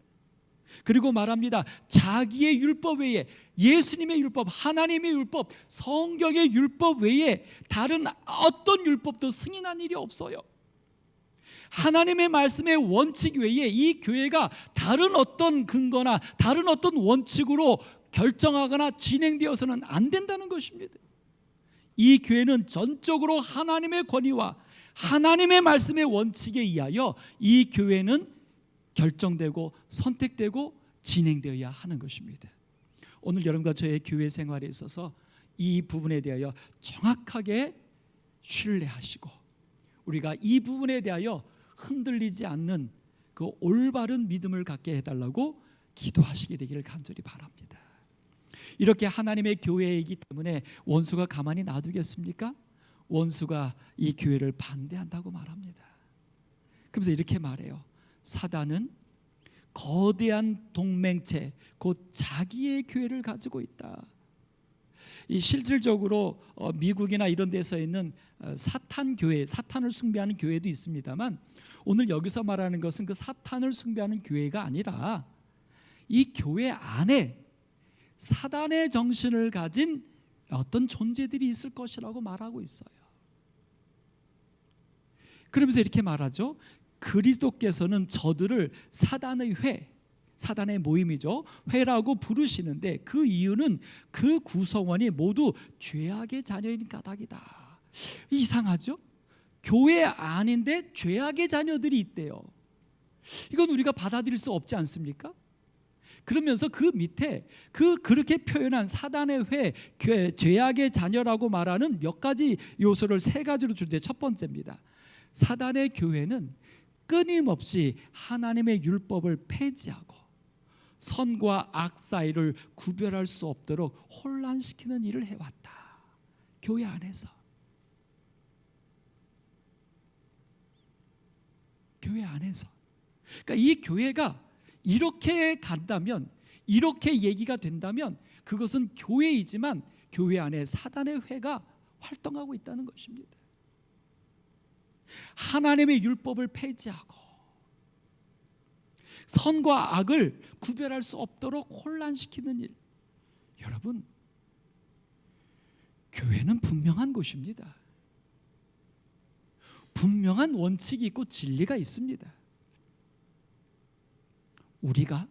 그리고 말합니다. 자기의 율법 외에, 예수님의 율법, 하나님의 율법, 성경의 율법 외에 다른 어떤 율법도 승인한 일이 없어요. 하나님의 말씀의 원칙 외에 이 교회가 다른 어떤 근거나 다른 어떤 원칙으로 결정하거나 진행되어서는 안 된다는 것입니다. 이 교회는 전적으로 하나님의 권위와 하나님의 말씀의 원칙에 의하여 이 교회는 결정되고 선택되고 진행되어야 하는 것입니다. 오늘 여러분과 저의 교회 생활에 있어서 이 부분에 대하여 정확하게 신뢰하시고 우리가 이 부분에 대하여 흔들리지 않는 그 올바른 믿음을 갖게 해달라고 기도하시게 되기를 간절히 바랍니다. 이렇게 하나님의 교회이기 때문에 원수가 가만히 놔두겠습니까? 원수가 이 교회를 반대한다고 말합니다. 그래서 이렇게 말해요. 사단은 거대한 동맹체 곧 자기의 교회를 가지고 있다. 이 실질적으로 미국이나 이런 데서 있는 사탄 교회, 사탄을 숭배하는 교회도 있습니다만 오늘 여기서 말하는 것은 그 사탄을 숭배하는 교회가 아니라 이 교회 안에 사단의 정신을 가진 어떤 존재들이 있을 것이라고 말하고 있어요. 그러면서 이렇게 말하죠. 그리스도께서는 저들을 사단의 회, 사단의 모임이죠, 회라고 부르시는데 그 이유는 그 구성원이 모두 죄악의 자녀인 까닭이다. 이상하죠? 교회 아닌데 죄악의 자녀들이 있대요. 이건 우리가 받아들일 수 없지 않습니까? 그러면서 그 밑에 그렇게 표현한 사단의 회, 죄악의 자녀라고 말하는 몇 가지 요소를 세 가지로 주는데 첫 번째입니다. 사단의 교회는 끊임없이 하나님의 율법을 폐지하고 선과 악 사이를 구별할 수 없도록 혼란시키는 일을 해왔다. 교회 안에서. 교회 안에서. 그러니까 이 교회가 이렇게 간다면, 이렇게 얘기가 된다면 그것은 교회이지만 교회 안에 사단의 회가 활동하고 있다는 것입니다. 하나님의 율법을 폐지하고 선과 악을 구별할 수 없도록 혼란시키는 일. 여러분, 교회는 분명한 곳입니다. 분명한 원칙이 있고 진리가 있습니다. 우리가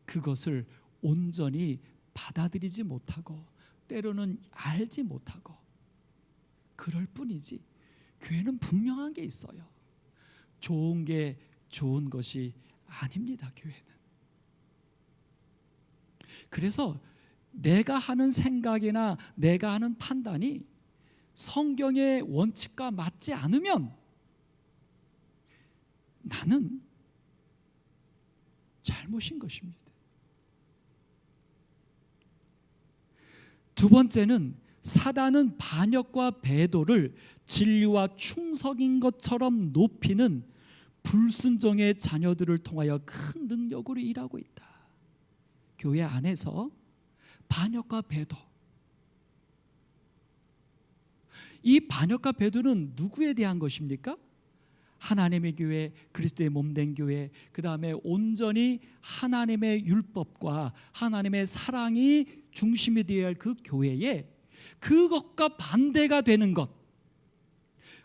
그것을 온전히 받아들이지 못하고 때로는 알지 못하고 그럴 뿐이지 교회는 분명한 게 있어요. 좋은 게 좋은 것이 아닙니다. 교회는. 그래서 내가 하는 생각이나 내가 하는 판단이 성경의 원칙과 맞지 않으면 나는 잘못인 것입니다. 두 번째는 사단은 반역과 배도를 진리와 충성인 것처럼 높이는 불순종의 자녀들을 통하여 큰 능력으로 일하고 있다. 교회 안에서 반역과 배도, 이 반역과 배도는 누구에 대한 것입니까? 하나님의 교회, 그리스도의 몸된 교회, 그 다음에 온전히 하나님의 율법과 하나님의 사랑이 중심이 되어야 할 그 교회에 그것과 반대가 되는 것,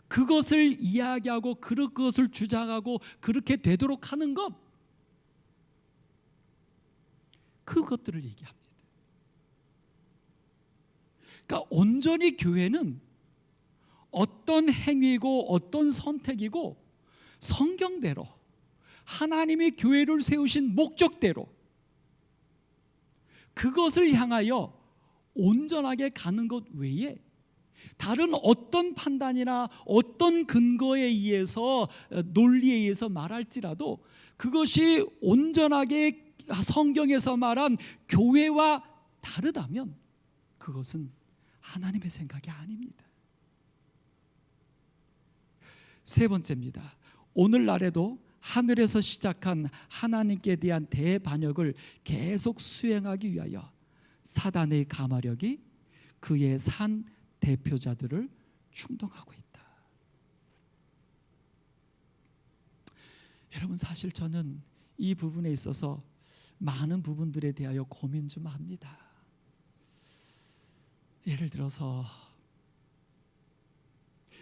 그것을 이야기하고 그것을 주장하고 그렇게 되도록 하는 것, 그것들을 얘기합니다. 그러니까 온전히 교회는 어떤 행위고 어떤 선택이고 성경대로 하나님이 교회를 세우신 목적대로 그것을 향하여 온전하게 가는 것 외에 다른 어떤 판단이나 어떤 근거에 의해서 논리에 의해서 말할지라도 그것이 온전하게 성경에서 말한 교회와 다르다면 그것은 하나님의 생각이 아닙니다. 세 번째입니다. 오늘날에도 하늘에서 시작한 하나님께 대한 대반역을 계속 수행하기 위하여 사단의 가마력이 그의 산 대표자들을 충동하고 있다. 여러분, 사실 저는 이 부분에 있어서 많은 부분들에 대하여 고민 좀 합니다. 예를 들어서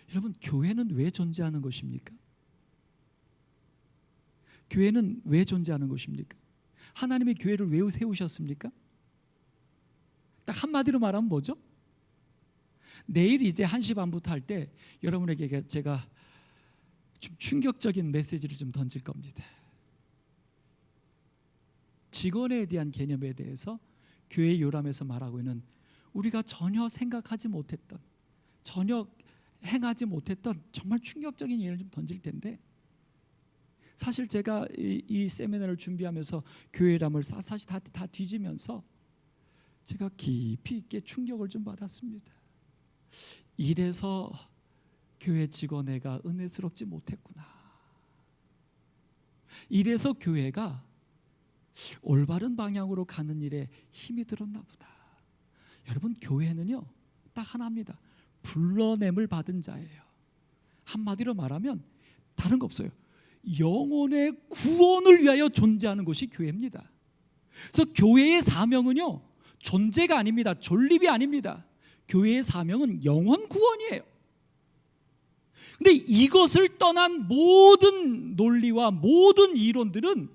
여러분, 교회는 왜 존재하는 것입니까? 교회는 왜 존재하는 것입니까? 하나님의 교회를 왜 세우셨습니까? 딱 한마디로 말하면 뭐죠? 내일 이제 1시 반부터 할 때 여러분에게 제가 좀 충격적인 메시지를 좀 던질 겁니다. 직원에 대한 개념에 대해서 교회 요람에서 말하고 있는 우리가 전혀 생각하지 못했던, 전혀 행하지 못했던 정말 충격적인 예를 좀 던질 텐데, 사실 제가 이 세미나를 준비하면서 교회람을 사실 다 뒤지면서 제가 깊이 있게 충격을 좀 받았습니다. 이래서 교회 직원회가 은혜스럽지 못했구나. 이래서 교회가 올바른 방향으로 가는 일에 힘이 들었나 보다. 여러분, 교회는요 딱 하나입니다. 불러냄을 받은 자예요. 한마디로 말하면 다른 거 없어요. 영혼의 구원을 위하여 존재하는 것이 교회입니다. 그래서 교회의 사명은요 존재가 아닙니다. 존립이 아닙니다. 교회의 사명은 영혼 구원이에요. 근데 이것을 떠난 모든 논리와 모든 이론들은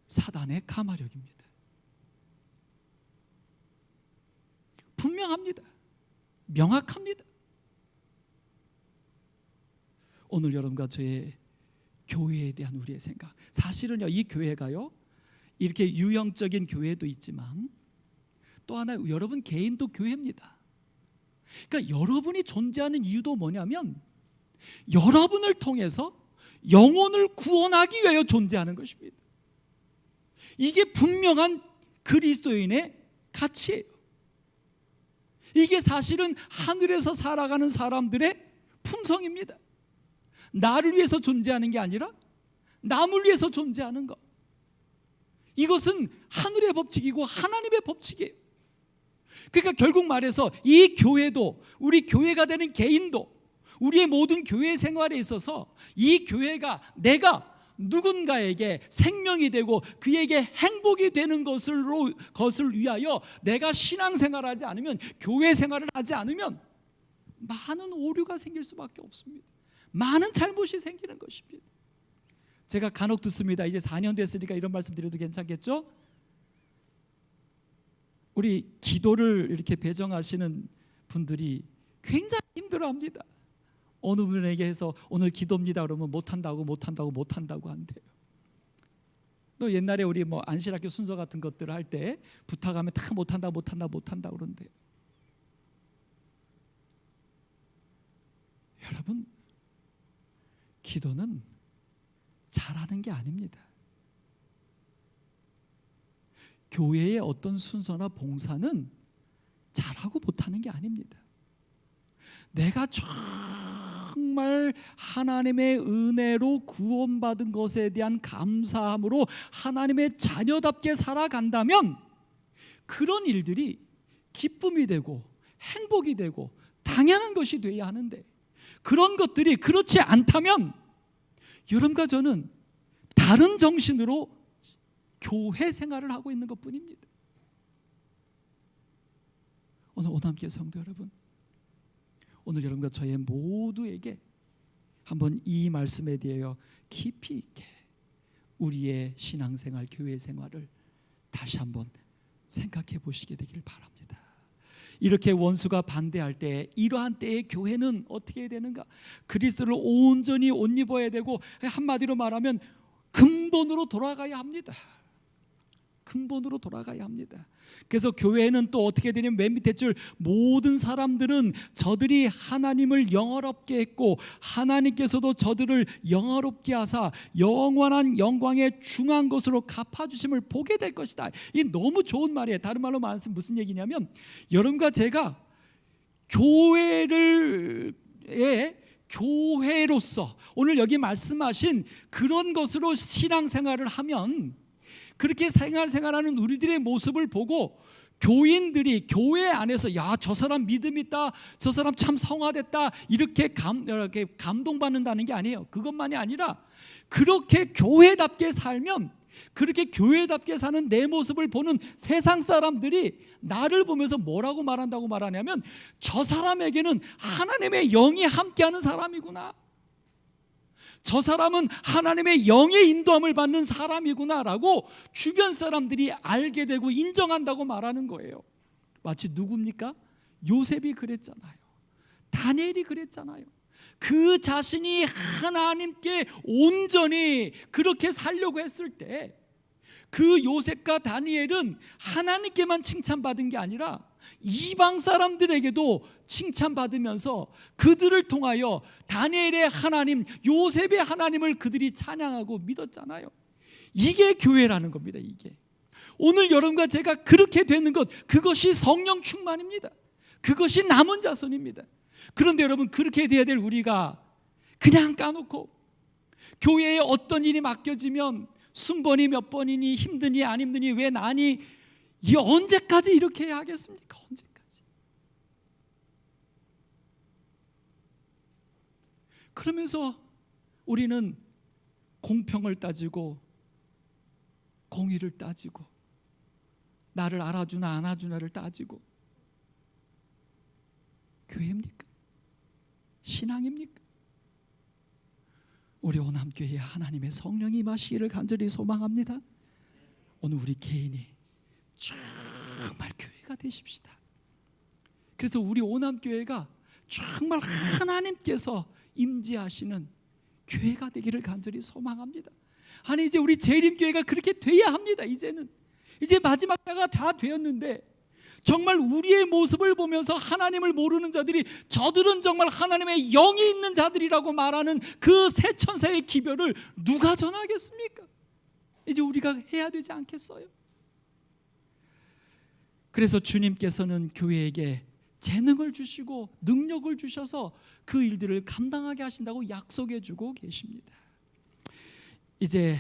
사단의 가마력입니다. 분명합니다. 명확합니다. 오늘 여러분과 저의 교회에 대한 우리의 생각, 사실은요 이 교회가요 이렇게 유형적인 교회도 있지만 또 하나 여러분 개인도 교회입니다. 그러니까 여러분이 존재하는 이유도 뭐냐면 여러분을 통해서 영혼을 구원하기 위하여 존재하는 것입니다. 이게 분명한 그리스도인의 가치예요. 이게 사실은 하늘에서 살아가는 사람들의 품성입니다. 나를 위해서 존재하는 게 아니라 남을 위해서 존재하는 것, 이것은 하늘의 법칙이고 하나님의 법칙이에요. 그러니까 결국 말해서 이 교회도, 우리 교회가 되는 개인도, 우리의 모든 교회 생활에 있어서 이 교회가 내가 누군가에게 생명이 되고 그에게 행복이 되는 것을 위하여 내가 신앙생활을 하지 않으면, 교회 생활을 하지 않으면 많은 오류가 생길 수밖에 없습니다. 많은 잘못이 생기는 것입니다. 제가 간혹 듣습니다. 이제 4년 됐으니까 이런 말씀 드려도 괜찮겠죠? 우리 기도를 이렇게 배정하시는 분들이 굉장히 힘들어합니다. 어느 분에게 해서 오늘 기도입니다 그러면 못한다고 한대요. 또 옛날에 우리 뭐 안실학교 순서 같은 것들을 할 때 부탁하면 다 못한다 그런대요. 여러분, 기도는 잘하는 게 아닙니다. 교회의 어떤 순서나 봉사는 잘하고 못하는 게 아닙니다. 내가 정말 하나님의 은혜로 구원받은 것에 대한 감사함으로 하나님의 자녀답게 살아간다면 그런 일들이 기쁨이 되고 행복이 되고 당연한 것이 되어야 하는데, 그런 것들이 그렇지 않다면 여러분과 저는 다른 정신으로 교회 생활을 하고 있는 것뿐입니다. 오늘 오남교회 성도 여러분, 오늘 여러분과 저의 모두에게 한번 이 말씀에 대하여 깊이 있게 우리의 신앙생활, 교회 생활을 다시 한번 생각해 보시게 되길 바랍니다. 이렇게 원수가 반대할 때, 이러한 때에 교회는 어떻게 해야 되는가? 그리스도를 온전히 옷 입어야 되고, 한마디로 말하면 근본으로 돌아가야 합니다. 근본으로 돌아가야 합니다. 그래서 교회는 또 어떻게 되냐면 맨 밑에 줄, 모든 사람들은 저들이 하나님을 영화롭게 했고 하나님께서도 저들을 영화롭게 하사 영원한 영광의 중한 것으로 갚아주심을 보게 될 것이다. 이 너무 좋은 말이에요. 다른 말로 말하면 무슨 얘기냐면, 여러분과 제가 교회로서 오늘 여기 말씀하신 그런 것으로 신앙생활을 하면, 그렇게 생활하는 우리들의 모습을 보고 교인들이 교회 안에서 야, 저 사람 믿음 있다, 저 사람 참 성화됐다, 이렇게 감동받는다는 게 아니에요. 그것만이 아니라 그렇게 교회답게 살면 그렇게 교회답게 사는 내 모습을 보는 세상 사람들이 나를 보면서 뭐라고 말한다고 말하냐면, 저 사람에게는 하나님의 영이 함께하는 사람이구나, 저 사람은 하나님의 영의 인도함을 받는 사람이구나라고 주변 사람들이 알게 되고 인정한다고 말하는 거예요. 마치 누굽니까? 요셉이 그랬잖아요. 다니엘이 그랬잖아요. 그 자신이 하나님께 온전히 그렇게 살려고 했을 때 그 요셉과 다니엘은 하나님께만 칭찬받은 게 아니라 이방 사람들에게도 칭찬받으면서 그들을 통하여 다니엘의 하나님, 요셉의 하나님을 그들이 찬양하고 믿었잖아요. 이게 교회라는 겁니다. 이게 오늘 여러분과 제가 그렇게 되는 것, 그것이 성령 충만입니다. 그것이 남은 자손입니다. 그런데 여러분, 그렇게 돼야 될 우리가 그냥 까놓고 교회에 어떤 일이 맡겨지면 순번이 몇 번이니, 힘드니 안 힘드니, 왜 나니, 이 언제까지 이렇게 해야 하겠습니까? 언제까지? 그러면서 우리는 공평을 따지고 공의를 따지고 나를 알아주나 안 알아주나를 따지고, 교회입니까? 신앙입니까? 우리 오남교회에 하나님의 성령이 임하시기를 간절히 소망합니다. 오늘 우리 개인이 정말 교회가 되십시다. 그래서 우리 오남교회가 정말 하나님께서 임재하시는 교회가 되기를 간절히 소망합니다. 아니, 이제 우리 재림교회가 그렇게 돼야 합니다. 이제 마지막 때가 다 되었는데, 정말 우리의 모습을 보면서 하나님을 모르는 자들이 저들은 정말 하나님의 영이 있는 자들이라고 말하는 그 새 천사의 기별을 누가 전하겠습니까? 이제 우리가 해야 되지 않겠어요? 그래서 주님께서는 교회에게 재능을 주시고 능력을 주셔서 그 일들을 감당하게 하신다고 약속해 주고 계십니다. 이제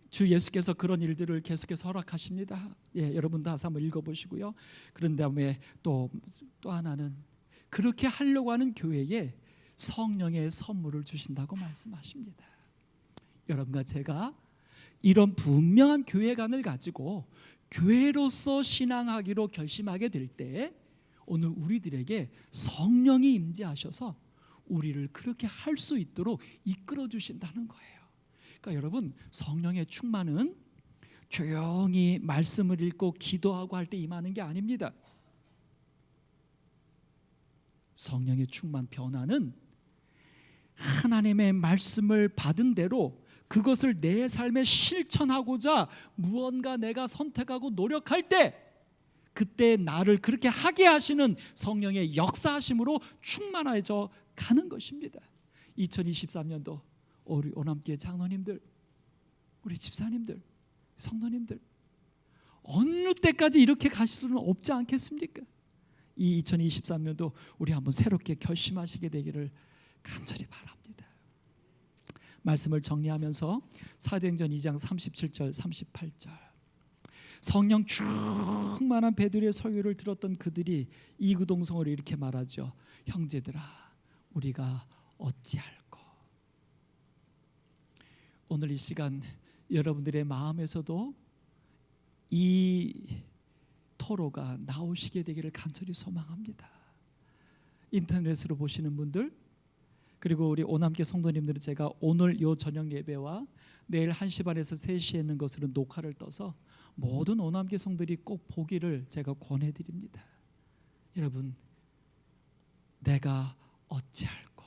주 예수께서 그런 일들을 계속해서 허락하십니다. 여러분 다시 한번 읽어보시고요. 그런 다음에 또 하나는 그렇게 하려고 하는 교회에 성령의 선물을 주신다고 말씀하십니다. 여러분과 제가 이런 분명한 교회관을 가지고 교회로서 신앙하기로 결심하게 될 때 오늘 우리들에게 성령이 임재하셔서 우리를 그렇게 할 수 있도록 이끌어 주신다는 거예요. 그러니까 여러분, 성령의 충만은 조용히 말씀을 읽고 기도하고 할 때 임하는 게 아닙니다. 성령의 충만 변화는 하나님의 말씀을 받은 대로 그것을 내 삶에 실천하고자 무언가 내가 선택하고 노력할 때, 그때 나를 그렇게 하게 하시는 성령의 역사하심으로 충만해져 가는 것입니다. 2023년도 우리 오남교회 장로님들, 우리 집사님들, 성도님들, 어느 때까지 이렇게 가실 수는 없지 않겠습니까? 이 2023년도 우리 한번 새롭게 결심하시게 되기를 간절히 바랍니다. 말씀을 정리하면서 사도행전 2장 37절 38절, 성령 충만한 베드로의 설교를 들었던 그들이 이구동성으로 이렇게 말하죠. 형제들아, 우리가 어찌할꼬. 오늘 이 시간 여러분들의 마음에서도 이 토로가 나오시게 되기를 간절히 소망합니다. 인터넷으로 보시는 분들, 그리고 우리 오남교 성도님들은 제가 오늘 요 저녁 예배와 내일 1시 반에서 3시에 있는 것으로 녹화를 떠서 모든 오남교 성들이 꼭 보기를 제가 권해드립니다. 여러분, 내가 어찌할꼬.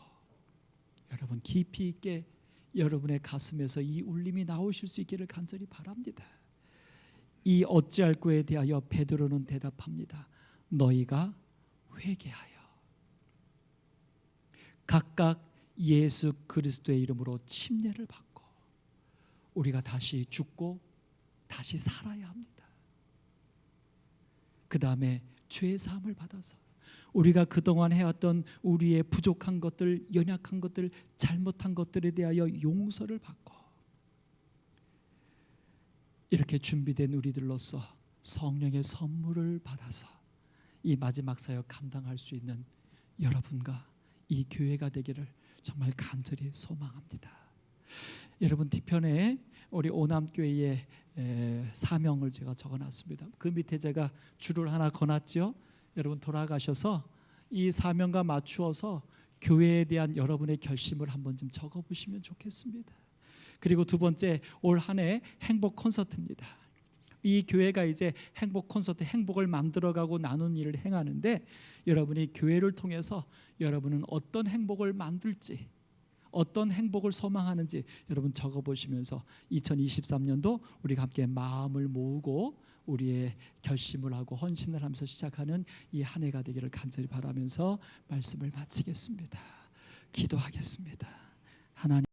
여러분, 깊이 있게 여러분의 가슴에서 이 울림이 나오실 수 있기를 간절히 바랍니다. 이 어찌할꼬에 대하여 베드로는 대답합니다. 너희가 회개하여 각각 예수 그리스도의 이름으로 침례를 받고 우리가 다시 죽고 다시 살아야 합니다. 그 다음에 죄의 사함을 받아서 우리가 그동안 해왔던 우리의 부족한 것들, 연약한 것들, 잘못한 것들에 대하여 용서를 받고, 이렇게 준비된 우리들로서 성령의 선물을 받아서 이 마지막 사역 감당할 수 있는 여러분과 이 교회가 되기를 정말 간절히 소망합니다. 여러분, 뒤편에 우리 오남교회의 사명을 제가 적어놨습니다. 그 밑에 제가 줄을 하나 거놨죠. 여러분 돌아가셔서 이 사명과 맞추어서 교회에 대한 여러분의 결심을 한번 좀 적어보시면 좋겠습니다. 그리고 두 번째, 올 한 해 행복 콘서트입니다. 이 교회가 이제 행복 콘서트, 행복을 만들어가고 나눈 일을 행하는데 여러분이 교회를 통해서 여러분은 어떤 행복을 만들지, 어떤 행복을 소망하는지 여러분 적어보시면서 2023년도 우리가 함께 마음을 모으고 우리의 결심을 하고 헌신을 하면서 시작하는 이 한 해가 되기를 간절히 바라면서 말씀을 마치겠습니다. 기도하겠습니다. 하나님